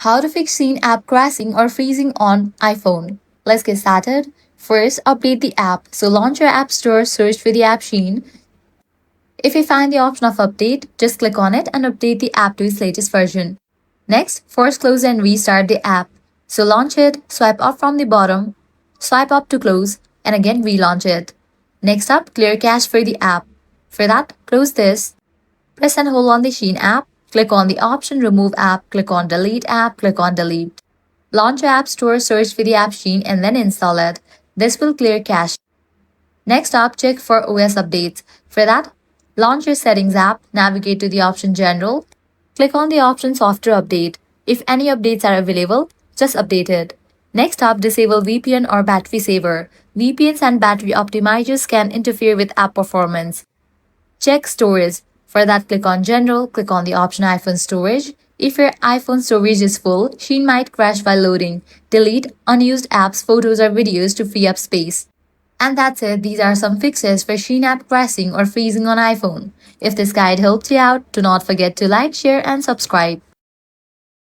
How to fix SHEIN app crashing or freezing on iPhone. Let's get started. First, update the app. So launch your app store, search for the app SHEIN. If you find the option of update, just click on it and update the app to its latest version. Next, force close and restart the app. So launch it, swipe up from the bottom, swipe up to close, and again relaunch it. Next up, clear cache for the app. For that, close this. Press and hold on the SHEIN app. Click on the option Remove App, click on Delete App, click on Delete. Launch your App Store, search for the app SHEIN and then install it. This will clear cache. Next up, check for OS updates. For that, launch your Settings app, navigate to the option General, click on the option Software Update. If any updates are available, just update it. Next up, disable VPN or battery saver. VPNs and battery optimizers can interfere with app performance. Check storage. For that, click on General, click on the option iPhone storage. If your iPhone storage is full, SHEIN might crash while loading. Delete unused apps, photos, or videos to free up space. And that's it. These are some fixes for SHEIN app crashing or freezing on iPhone. If this guide helped you out, do not forget to like, share, and subscribe.